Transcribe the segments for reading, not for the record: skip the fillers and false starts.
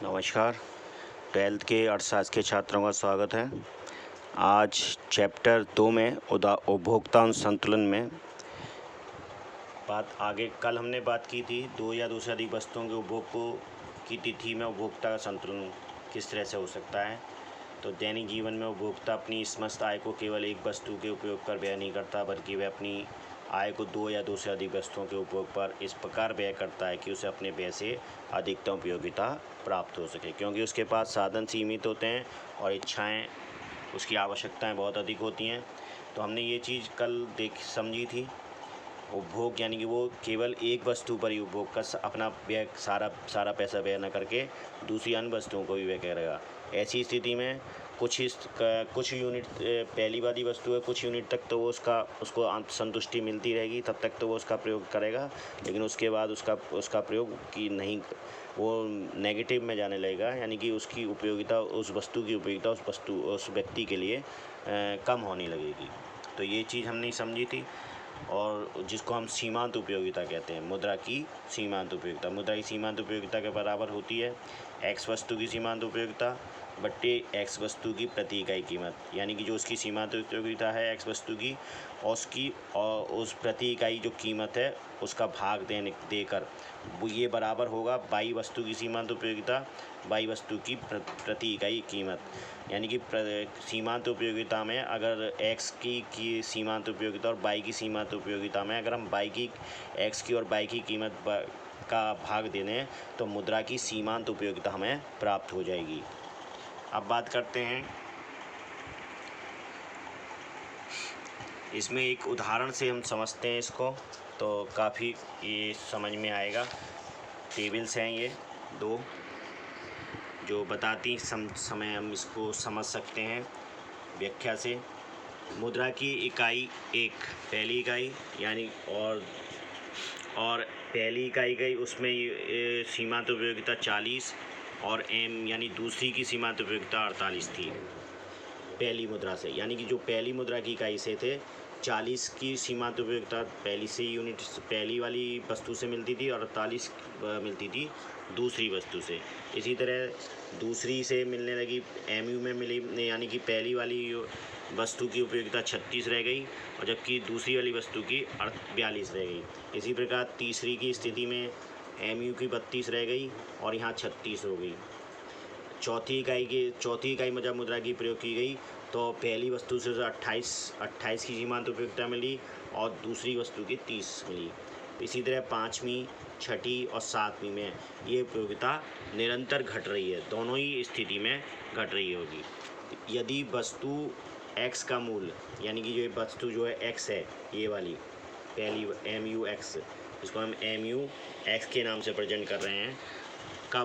नमस्कार। 12th के अर्थशास्त्र के छात्रों का स्वागत है। आज चैप्टर 2 में उपभोक्ता संतुलन में बात आगे कल हमने बात की थी। दो या दो से अधिक वस्तुओं के उपभोग को की तिथि में उपभोक्ता का संतुलन किस तरह से हो सकता है। तो दैनिक जीवन में उपभोक्ता अपनी समस्त आय को केवल एक वस्तु के उपयोग पर व्यय नहीं करता, बल्कि वह अपनी आय को दो या दो से अधिक वस्तुओं के उपयोग पर इस प्रकार व्यय करता है कि उसे अपने व्यय से अधिकतम उपयोगिता प्राप्त हो सके, क्योंकि उसके पास साधन सीमित होते हैं और इच्छाएं, उसकी आवश्यकताएं बहुत अधिक होती हैं। तो हमने ये चीज़ कल समझी थी। उपभोग यानी कि वो केवल एक वस्तु पर ही उपभोग कर अपना व्यय सारा पैसा व्यय न करके दूसरी अन्य वस्तुओं को भी व्यय करेगा। ऐसी स्थिति में कुछ यूनिट पहली वाली वस्तु है, कुछ यूनिट तक तो वो उसको संतुष्टि मिलती रहेगी, तब तक तो वो उसका प्रयोग करेगा, लेकिन उसके बाद उसका प्रयोग की नहीं, वो नेगेटिव में जाने लगेगा, यानी कि उसकी उपयोगिता, उस वस्तु की उपयोगिता उस व्यक्ति के लिए कम होने लगेगी। तो ये चीज़ हमने समझी थी, और जिसको हम सीमांत उपयोगिता कहते हैं। मुद्रा की सीमांत उपयोगिता, मुद्रा की सीमांत उपयोगिता के बराबर होती है एक्स वस्तु की सीमांत उपयोगिता बट्टे एक्स वस्तु की प्रति इकाई कीमत, यानी कि जो उसकी सीमांत उपयोगिता है एक्स वस्तु की, और उस प्रति इकाई जो कीमत है उसका भाग देकर वो ये बराबर होगा बाई वस्तु की सीमांत उपयोगिता बाई वस्तु की प्रति इकाई कीमत। यानी कि सीमांत उपयोगिता में अगर एक्स की सीमांत उपयोगिता और बाई की सीमांत उपयोगिता में अगर हम बाई की एक्स की और बाई की कीमत का भाग दे दें तो मुद्रा की सीमांत उपयोगिता हमें प्राप्त हो जाएगी। अब बात करते हैं, इसमें एक उदाहरण से हम समझते हैं इसको, तो काफ़ी ये समझ में आएगा। टेबल्स हैं ये दो जो बताती समय हम इसको समझ सकते हैं व्याख्या से। मुद्रा की इकाई एक, पहली इकाई यानी और पहली इकाई गई उसमें सीमांत उपयोगिता 40 और एम यानी दूसरी की सीमांत उपयोगिता 48 थी पहली मुद्रा से। यानी कि जो पहली मुद्रा की इकाई से थे 40 की सीमांत उपयोगिता पहली से यूनिट पहली वाली वस्तु से मिलती थी और 48 मिलती थी दूसरी वस्तु से। इसी तरह दूसरी से मिलने लगी एमयू में मिली, यानी कि पहली वाली वस्तु की उपयोगिता 36 रह गई और जबकि दूसरी वाली वस्तु की 42 रह गई। इसी प्रकार तीसरी की स्थिति में एमयू की 32 रह गई और यहाँ 36 हो गई। चौथी इकाई में जब मुद्रा की प्रयोग की गई तो पहली वस्तु से 28 की सीमांत उपयोगिता मिली और दूसरी वस्तु की 30 मिली। इसी तरह पाँचवीं, छठी और सातवीं में ये उपयोगिता निरंतर घट रही है, दोनों ही स्थिति में घट रही होगी। यदि वस्तु x का मूल्य, यानी कि ये वस्तु जो है x है, ये वाली पहली एम यू एक्स, इसको हम एम यू एक्स के नाम से प्रेजेंट कर रहे हैं, का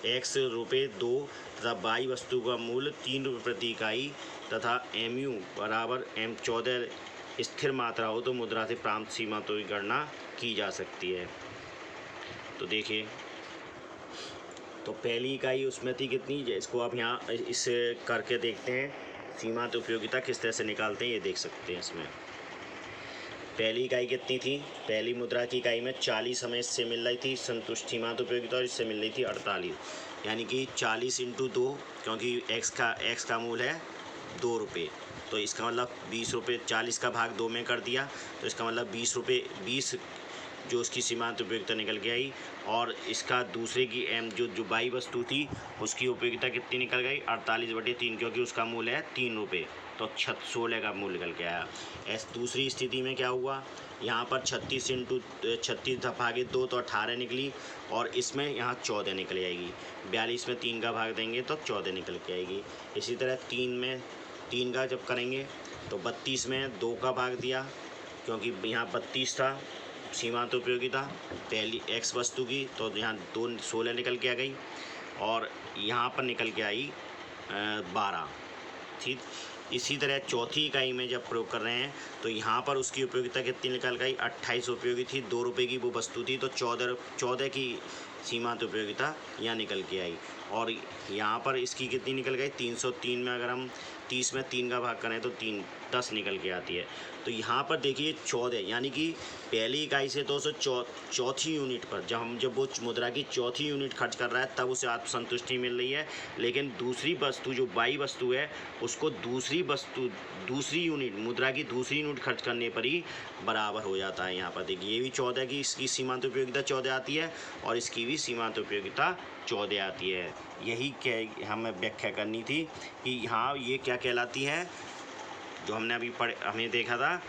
एक्स रुपये 2 तथा बाई वस्तु का मूल्य 3 रुपये प्रति इकाई तथा एम यू बराबर M14 स्थिर मात्रा हो तो मुद्रा से प्राप्त सीमांतों की गणना की जा सकती है। तो देखिए, तो पहली इकाई उसमें थी कितनी, इसको आप यहाँ इसे करके देखते हैं सीमांत उपयोगिता किस तरह से निकालते हैं, ये देख सकते हैं। इसमें पहली इकाई कितनी थी, पहली मुद्रा की इकाई में 40 हमें इससे मिल रही थी संतुष्ट सीमांत उपयोगिता और इससे मिल रही थी 48, यानी कि 40 × 2, क्योंकि एक्स का मूल्य है 2 रुपये, तो इसका मतलब 20 रुपये, 40 का भाग 2 में कर दिया तो इसका मतलब 20 रुपये, 20 जो उसकी सीमांत उपयोगिता निकल के आई। और इसका दूसरे की जो बाई वस्तु थी उसकी उपयोगिता कितनी निकल गई, 48/3, क्योंकि उसका मूल्य है 3 रुपये, तो 16 का मूल्य निकल के आया। दूसरी स्थिति में क्या हुआ, यहाँ पर 36 × 36 भागे 2 तो 18 निकली और इसमें यहाँ 14 निकल आएगी। 42 में 3 का भाग देंगे तो 14 निकल के आएगी। इसी तरह 3 का जब करेंगे तो 32 में 2 का भाग दिया, क्योंकि यहाँ 32 था सीमांत उपयोगिता पहली एक्स वस्तु की, तो यहाँ 16 निकल के आ गई और यहाँ पर निकल के आई 12। ठीक, इसी तरह चौथी इकाई में जब प्रयोग कर रहे हैं तो यहाँ पर उसकी उपयोगिता कितनी निकल गई, 28 उपयोगी थी, 2 रुपये की वो वस्तु थी, तो 14 की सीमांत उपयोगिता यहाँ निकल के आई और यहाँ पर इसकी कितनी निकल गई 303 में अगर हम 30 में 3 का भाग करें तो 10 निकल के आती है। तो यहाँ पर देखिए 14, यानी कि पहली इकाई से तो उसे चौथी यूनिट पर जब वो मुद्रा की चौथी यूनिट खर्च कर रहा है तब उसे आत्मसंतुष्टि मिल रही है। लेकिन दूसरी वस्तु जो बाई वस्तु है उसको दूसरी यूनिट मुद्रा की दूसरी यूनिट खर्च करने पर ही बराबर हो जाता है। यहाँ पर देखिए ये भी 14 की इसकी सीमांत उपयोगिता 14 आती है और इसकी भी सीमांत उपयोगिता 14 आती है। यही क्या हमें व्याख्या करनी थी कि हाँ ये क्या कहलाती है, जो हमने अभी हमने देखा था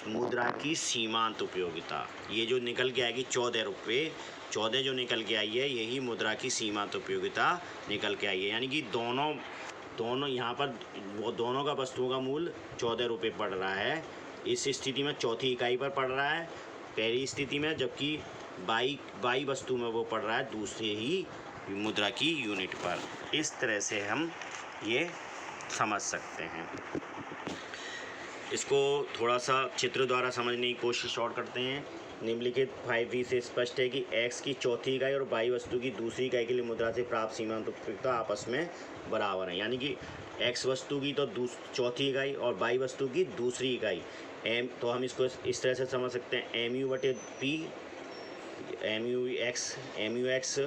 मुद्रा की सीमांत उपयोगिता। ये जो निकल के आएगी 14 रुपये, 14 जो निकल के आई है यही मुद्रा की सीमांत उपयोगिता निकल के आई है। यानी कि दोनों यहाँ पर वो दोनों का वस्तुओं का मूल्य 14 रुपये पड़ रहा है। इस स्थिति में चौथी इकाई पर पड़ रहा है पहली स्थिति में, जबकि बाई वस्तु में वो पड़ रहा है दूसरे ही मुद्रा की यूनिट पर। इस तरह से हम ये समझ सकते हैं। इसको थोड़ा सा चित्र द्वारा समझने की कोशिश और करते हैं। निम्नलिखित 5b से स्पष्ट है कि x की चौथी इकाई और बाई वस्तु की दूसरी इकाई के लिए मुद्रा से प्राप्त सीमांत उपयोगिता आपस में बराबर है। यानी कि x वस्तु की तो चौथी इकाई और बाई वस्तु की दूसरी इकाई तो हम इसको इस तरह से समझ सकते हैं mu/p mu/x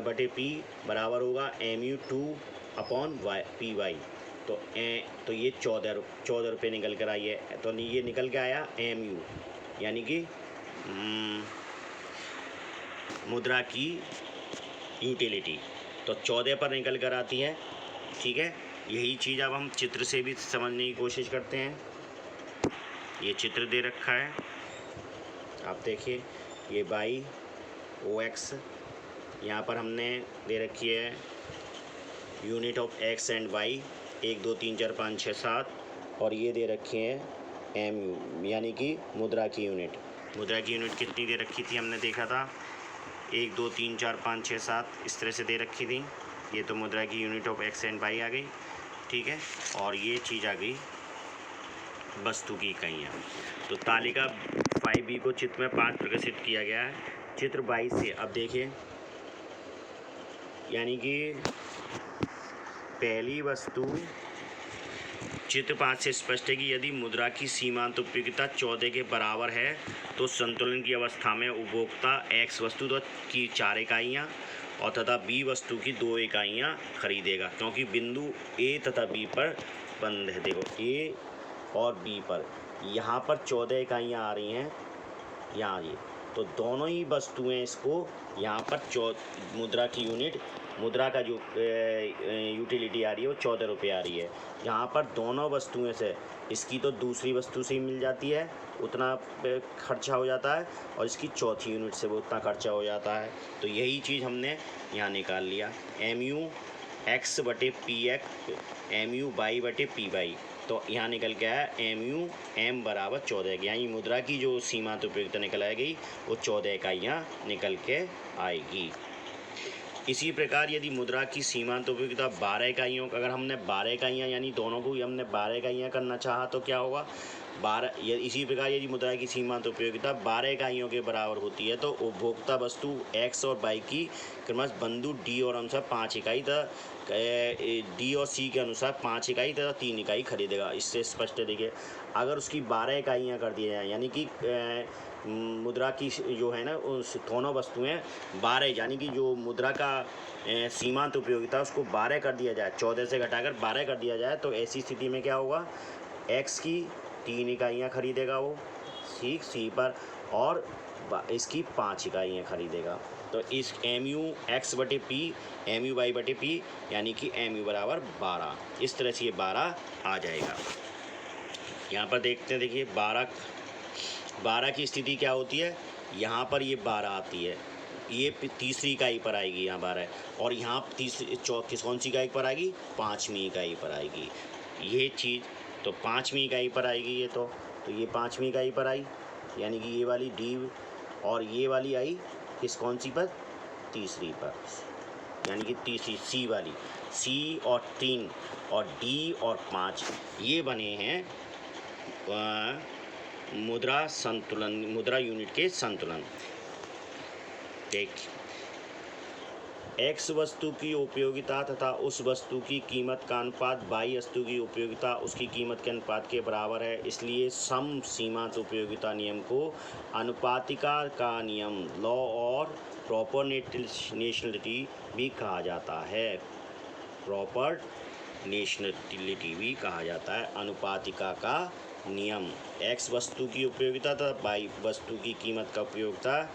बटे p बराबर होगा mu2/py। तो ये 14 रुपये निकल कर आई है। तो ये निकल के आया mu, यानी कि मुद्रा की यूटिलिटी तो 14 पर निकल कर आती है। ठीक है, यही चीज़ अब हम चित्र से भी समझने की कोशिश करते हैं। ये चित्र दे रखा है, आप देखिए ये बाई OX, यहाँ पर हमने दे रखी है unit of x and y 1 2 3 4 5 6 7, और ये दे रखी है mu यानी कि मुद्रा की यूनिट। मुद्रा की यूनिट कितनी दे रखी थी हमने देखा था 1 2 3 4 5 6 7 इस तरह से दे रखी थी। ये तो मुद्रा की unit of x and y आ गई। ठीक है, और ये चीज़ आ गई वस्तु की इकाइयाँ। तो तालिका 5b को चित्र में 5 प्रदर्शित किया गया है। चित्र 22 से अब देखिए, यानी कि पहली वस्तु चित्र 5 से स्पष्ट है कि यदि मुद्रा की सीमांत उपयोगिता 14 के बराबर है तो संतुलन की अवस्था में उपभोक्ता x वस्तु की 4 इकाइयाँ और तथा b वस्तु की 2 इकाइयाँ खरीदेगा, क्योंकि बिंदु a तथा b पर बंद है। देखो a और b पर यहाँ पर 14 इकाइयाँ आ रही हैं, यहाँ ये तो दोनों ही वस्तुएं इसको यहाँ पर मुद्रा की यूनिट मुद्रा का जो यूटिलिटी आ रही है वो 14 रुपये आ रही है। यहाँ पर दोनों वस्तुएं से इसकी तो दूसरी वस्तु से ही मिल जाती है, उतना खर्चा हो जाता है, और इसकी चौथी यूनिट से वो उतना खर्चा हो जाता है। तो यही चीज़ हमने यहाँ निकाल लिया mu/x/px mu/y/py। तो यहाँ निकल के आया mu/m बराबर 14, यानी मुद्रा की जो सीमांत उपयोगिता निकल आएगी वो 14 इकाइयाँ निकल के आएगी। इसी प्रकार यदि मुद्रा की सीमांत उपयोगिता 12 इकाइयों का, अगर हमने 12 इकाइयाँ यानी दोनों को ही हमने 12 इकाइयाँ करना चाहा तो क्या होगा 12। इसी प्रकार यदि मुद्रा की सीमांत उपयोगिता 12 इकाइयों के बराबर होती है तो उपभोक्ता वस्तु x और y की क्रमशः बिंदु D और अनुसार 5 इकाई तथा D और C के अनुसार 5 इकाई तथा 3 इकाई खरीदेगा। इससे स्पष्ट है, देखिए अगर उसकी 12 इकाइयाँ कर दी जाए, यानी कि मुद्रा की जो है ना उस दोनों वस्तुएं 12, यानी कि जो मुद्रा का सीमांत उपयोगिता उसको 12 कर दिया जाए, 14 से घटाकर 12 कर दिया जाए, तो ऐसी स्थिति में क्या होगा x की 3 इकाइयाँ खरीदेगा वो C पर, और इसकी 5 इकाइयाँ खरीदेगा। तो इस mu/x/p mu/y/p यानी कि mu बराबर 12, इस तरह से ये 12 आ जाएगा। यहाँ पर देखते हैं, देखिए 12 की स्थिति क्या होती है, यहाँ पर ये 12 आती है, ये तीसरी इकाई पर आएगी यहाँ 12, और यहाँ कौन सी इकाई पर आएगी 5वीं इकाई पर आएगी ये चीज़। तो 5वीं इकाई पर आएगी ये, तो ये 5वीं इकाई पर आई, यानी कि ये वाली D, और ये वाली आई कौन सी पर तीसरी पर, यानी कि तीसरी C वाली, C और 3 और D और 5 ये बने हैं मुद्रा यूनिट के संतुलन। एक्स वस्तु की उपयोगिता तथा उस वस्तु की कीमत का अनुपात वाई वस्तु की उपयोगिता उसकी कीमत के अनुपात के बराबर है, इसलिए सम सीमांत उपयोगिता नियम को अनुपातिका का नियम लॉ और प्रोपोर्शनैलिटी भी कहा जाता है। प्रोपोर्शनैलिटी भी कहा जाता है। अनुपातिका का नियम, एक्स वस्तु की उपयोगिता तथा वाई वस्तु की कीमत का उपयोगिता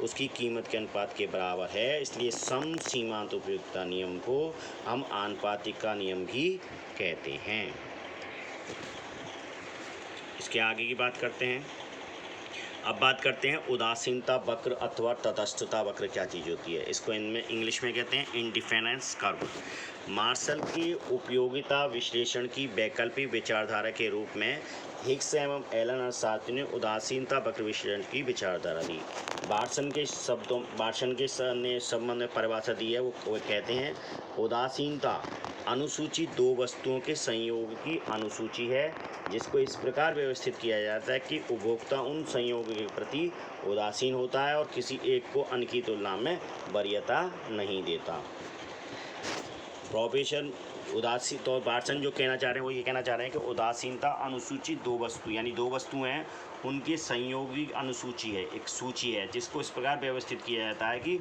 उसकी कीमत के अनुपात के बराबर है, इसलिए सम सीमांत उपयोगिता नियम को हम आनुपातिका नियम भी कहते हैं। इसके आगे की बात करते हैं। अब बात करते हैं उदासीनता वक्र अथवा तटस्थता वक्र क्या चीज़ होती है। इसको इनमें इंग्लिश में कहते हैं इंडिफरेंस कर्व। मार्शल की उपयोगिता विश्लेषण की वैकल्पिक विचारधारा के रूप में हिग्स एवं एलन अर्थशास्त्री ने उदासीनता वक्र विश्लेषण की विचारधारा दी। बार्सन के ने संबंध में परिभाषा दी है, वो कहते हैं उदासीनता अनुसूची दो वस्तुओं के संयोग की अनुसूची है, जिसको इस प्रकार व्यवस्थित किया जाता है कि उपभोक्ता उन संयोगों के प्रति उदासीन होता है और किसी एक को अन्य की तुलना में वरीयता नहीं देता। प्रोफेसर उदासीन तो बार्सन जो कहना चाह रहे हैं वो ये कहना चाह रहे हैं कि उदासीनता अनुसूची दो वस्तु यानी दो वस्तुएं हैं, उनके संयोगी अनुसूची है, एक सूची है, जिसको इस प्रकार व्यवस्थित किया जाता है कि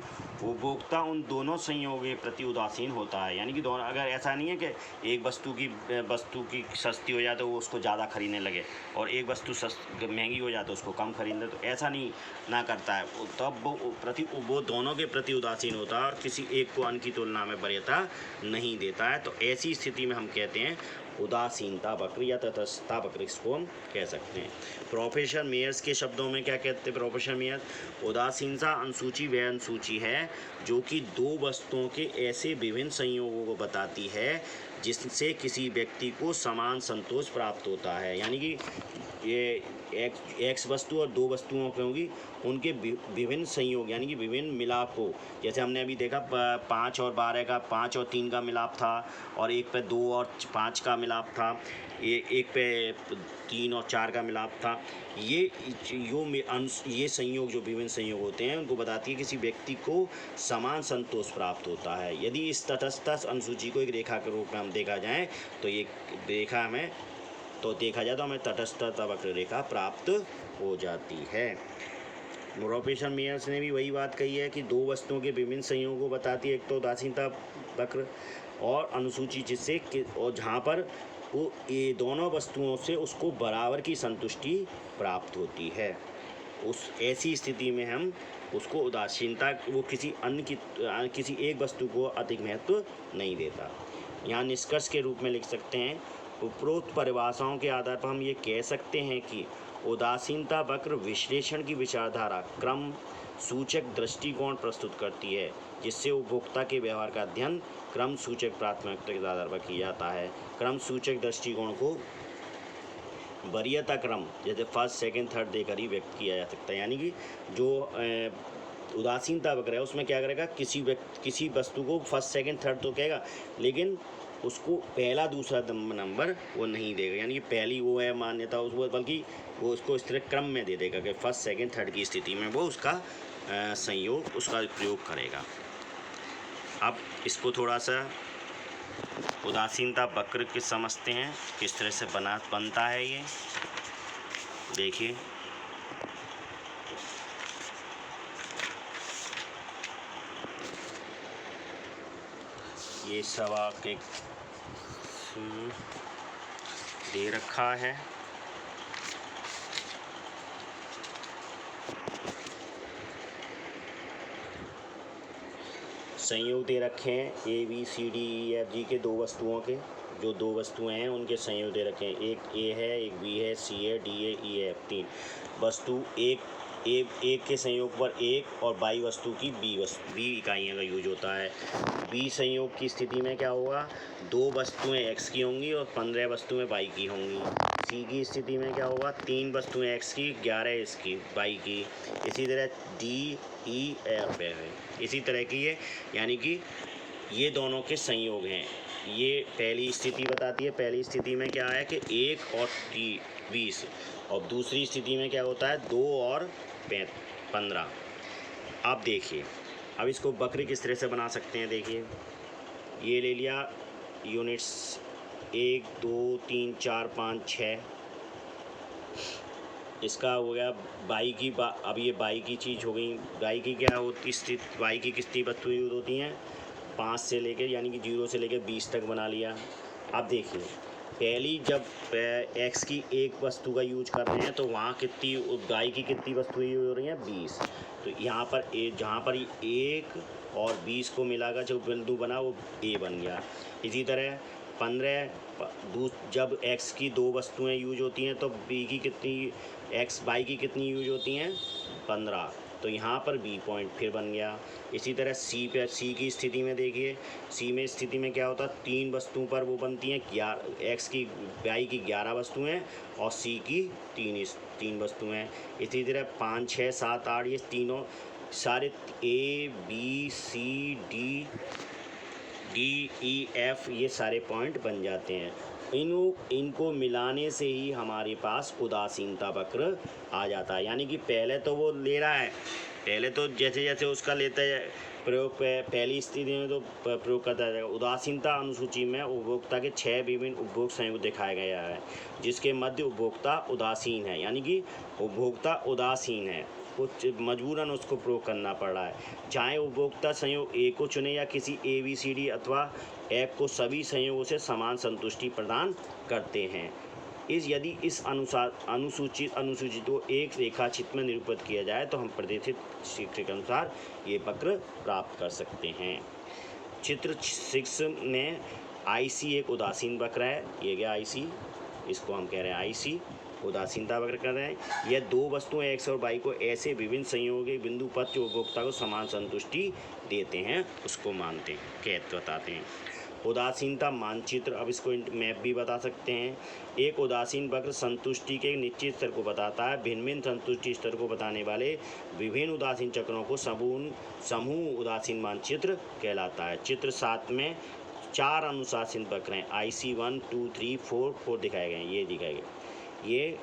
उपभोक्ता उन दोनों संयोगों के प्रति उदासीन होता है। यानी कि दोनों, अगर ऐसा नहीं है कि एक वस्तु की सस्ती हो जाए तो वो उसको ज़्यादा खरीदने लगे और एक वस्तु महंगी हो जाए तो उसको कम खरीदने, तो ऐसा नहीं ना करता है, तब वो दोनों के प्रति उदासीन होता है और किसी एक को अन्य की तुलना में वरीयता नहीं देता है। तो ऐसी स्थिति में हम कहते हैं उदासीनता वक्र या तटस्थता वक्र, इसको हम कह सकते हैं। प्रोफेसर मेयर्स के शब्दों में क्या कहते हैं प्रोफेसर मेयर्स, उदासीनता अनुसूची वह अनुसूची है जो कि दो वस्तुओं के ऐसे विभिन्न संयोगों को बताती है जिससे किसी व्यक्ति को समान संतोष प्राप्त होता है। यानी कि ये एक्स वस्तु और दो वस्तुओं के होंगी, उनके विभिन्न संयोग यानी कि विभिन्न मिलाप हो। जैसे हमने अभी देखा 5 और 12 का, 5 और 3 का मिलाप था, और एक पे 2 और 5 का मिलाप था, एक पे 3 और 4 का मिलाप था। ये संयोग जो विभिन्न संयोग होते हैं उनको बताती है किसी व्यक्ति को समान संतोष प्राप्त होता है। यदि इस तटस्थ अनुसूची को एक रेखा के रूप में हम देखा जाए तो हमें तटस्थता वक्र रेखा प्राप्त हो जाती है। प्रोफेसर मेयर्स ने भी वही बात कही है कि दो वस्तुओं के विभिन्न संयोगों को बताती है, एक तो उदासीनता वक्र और अनुसूची, जिससे और जहाँ पर वो ये दोनों वस्तुओं से उसको बराबर की संतुष्टि प्राप्त होती है। उस ऐसी स्थिति में हम उसको उदासीनता, वो किसी एक वस्तु को अधिक महत्व नहीं देता। यहाँ निष्कर्ष के रूप में लिख सकते हैं, उपरोक्त परिभाषाओं के आधार पर हम ये कह सकते हैं कि उदासीनता वक्र विश्लेषण की विचारधारा क्रम सूचक दृष्टिकोण प्रस्तुत करती है, जिससे उपभोक्ता के व्यवहार का अध्ययन क्रम सूचक प्राथमिकता के आधार पर किया जाता है। क्रम सूचक दृष्टिकोण को वरीयता क्रम जैसे फर्स्ट सेकंड थर्ड देकर ही व्यक्त किया जा सकता है। यानी कि जो उदासीनता वक्र है उसमें क्या करेगा, किसी वस्तु को फर्स्ट सेकंड थर्ड तो कहेगा, लेकिन उसको पहला दूसरा नंबर वो नहीं देगा। यानी कि पहली वो है मान्यता उसको, बल्कि वो उसको इस तरह क्रम में दे देगा कि फर्स्ट सेकंड थर्ड की स्थिति में वो उसका संयोग उसका प्रयोग करेगा। अब इसको थोड़ा सा उदासीनता वक्र के समझते हैं, किस तरह से बनता है। ये देखिए, ये सवा के दे रखा है। संयोग दे रखे हैं ABCDEFG के दो वस्तुओं के, जो दो वस्तुएं हैं उनके संयोग दे रखे हैं। एक A है, एक B है, C है, D है, E है, 3 वस्तु एक के संयोग पर एक और बाई वस्तु की B इकाइयों का यूज होता है। B संयोग की स्थिति में क्या होगा, दो वस्तुएं X की होंगी और 15 वस्तुएं Y की होंगी। C की स्थिति में क्या होगा, 3 वस्तुएं X की, 11 इसकी Y की। इसी तरह D E F है, इसी तरह की है। यानी कि ये दोनों के संयोग हैं। ये पहली स्थिति बताती है। पहली स्थिति में क्या है कि 1 और 20, और दूसरी स्थिति में क्या होता है 2 और 15। अब देखिए, अब इसको वक्र किस तरह से बना सकते हैं, देखिए ये ले लिया यूनिट्स 1 2 3 4 5 6, इसका हो गया बाई की अब ये बाई की चीज़ हो गई। बाई की क्या होती स्थित, बाई की कितनी वस्तुएं यूज होती हैं, 5 से लेकर यानी कि 0 से लेकर 20 तक बना लिया। अब देखिए पहली जब एक्स की एक वस्तु का यूज कर रहे हैं तो वहाँ कितनी बाई की कितनी वस्तुएं यूज हो रही हैं, 20। तो यहाँ पर जहाँ पर 1 और 20 को मिलाकर जो बिंदु बना वो ए बन गया। इसी तरह 15 जब एक्स की 2 वस्तुएं यूज होती हैं तो बी की कितनी बाई की कितनी यूज होती हैं, 15। तो यहाँ पर बी पॉइंट फिर बन गया। इसी तरह सी की स्थिति में देखिए, सी में स्थिति में क्या होता है, 3 वस्तुओं पर वो बनती हैं, एक्स की बाई की 11 वस्तुएं और सी की 3 वस्तुएं। इसी तरह 5 6 7 8 ये तीनों सारे A B C D E F ये सारे पॉइंट बन जाते हैं। इनको मिलाने से ही हमारे पास उदासीनता वक्र आ जाता है। यानी कि पहले तो वो ले रहा है, पहले तो जैसे जैसे उसका लेता है प्रयोग पहली स्थिति में तो प्रयोग करता जाएगा। उदासीनता अनुसूची में उपभोक्ता के 6 विभिन्न उपभोग संयुक्त दिखाया गया है, जिसके मध्य उपभोक्ता उदासीन है, यानी कि उपभोक्ता उदासीन है, कुछ मजबूरन उसको प्रयोग करना पड़ रहा है। चाहे उपभोक्ता संयोग ए को चुने या किसी ए बी सी डी अथवा एफ को, सभी संयोगों से समान संतुष्टि प्रदान करते हैं। यदि इस अनुसूचित को एक रेखाचित्र में निरूपित किया जाए तो हम प्रदर्शित चित्र के अनुसार ये वक्र प्राप्त कर सकते हैं। चित्र 6 में IC एक उदासीन वक्र है, ये गया IC, इसको हम कह रहे हैं IC उदासीनता वक्र कर रहे हैं। यह 2 वस्तुएं एक्स और वाई को ऐसे विभिन्न संयोगों के बिंदु पर जो उपभोक्ता को समान संतुष्टि देते हैं उसको मानते हैं, बताते हैं। उदासीनता मानचित्र, अब इसको मैप भी बता सकते हैं। एक उदासीन वक्र संतुष्टि के निश्चित स्तर को बताता है। भिन्न भिन्न संतुष्टि स्तर को बताने वाले विभिन्न उदासीन चक्रों को समूह उदासीन मानचित्र कहलाता है। चित्र 7 में 4 अनुशासित वक्र हैं, IC 1 2 3 4 दिखाए गए हैं, ये दिखाए गए। ये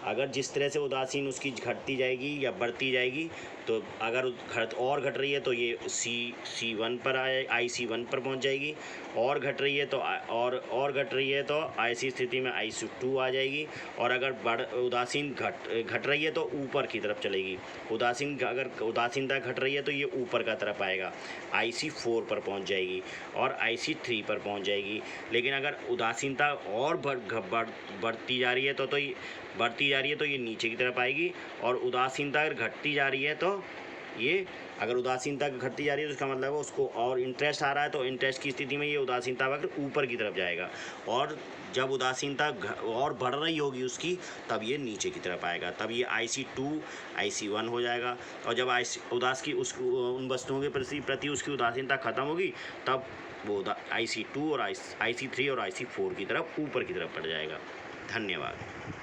अगर जिस तरह से उदासीन उसकी घटती जाएगी या बढ़ती जाएगी, तो अगर घट रही है तो ये C1 पर IC 1 पर पहुंच जाएगी, और घट रही है तो और घट रही है तो ऐसी स्थिति में IC 2 आ जाएगी, और अगर उदासीन घट रही है तो ऊपर की तरफ चलेगी। अगर उदासीनता घट रही है तो ये ऊपर का तरफ आएगा, IC 4 पर पहुंच जाएगी और IC 3 पर पहुंच जाएगी। लेकिन अगर उदासीनता और बढ़ती जा रही है तो ये नीचे की तरफ आएगी, और उदासीनता अगर घटती जा रही है तो ये, अगर उदासीनता घटती जा रही है तो इसका मतलब है उसको और इंटरेस्ट आ रहा है, तो इंटरेस्ट की स्थिति में ये उदासीनता वक्र ऊपर की तरफ जाएगा, और जब उदासीनता और बढ़ रही होगी उसकी तब ये नीचे की तरफ आएगा, तब ये IC 2 IC 1 हो जाएगा। और जब उन वस्तुओं के प्रति उसकी उदासीनता खत्म होगी तब वो IC 2 और IC 3 और IC 4 की तरफ ऊपर की तरफ बढ़ जाएगा। धन्यवाद।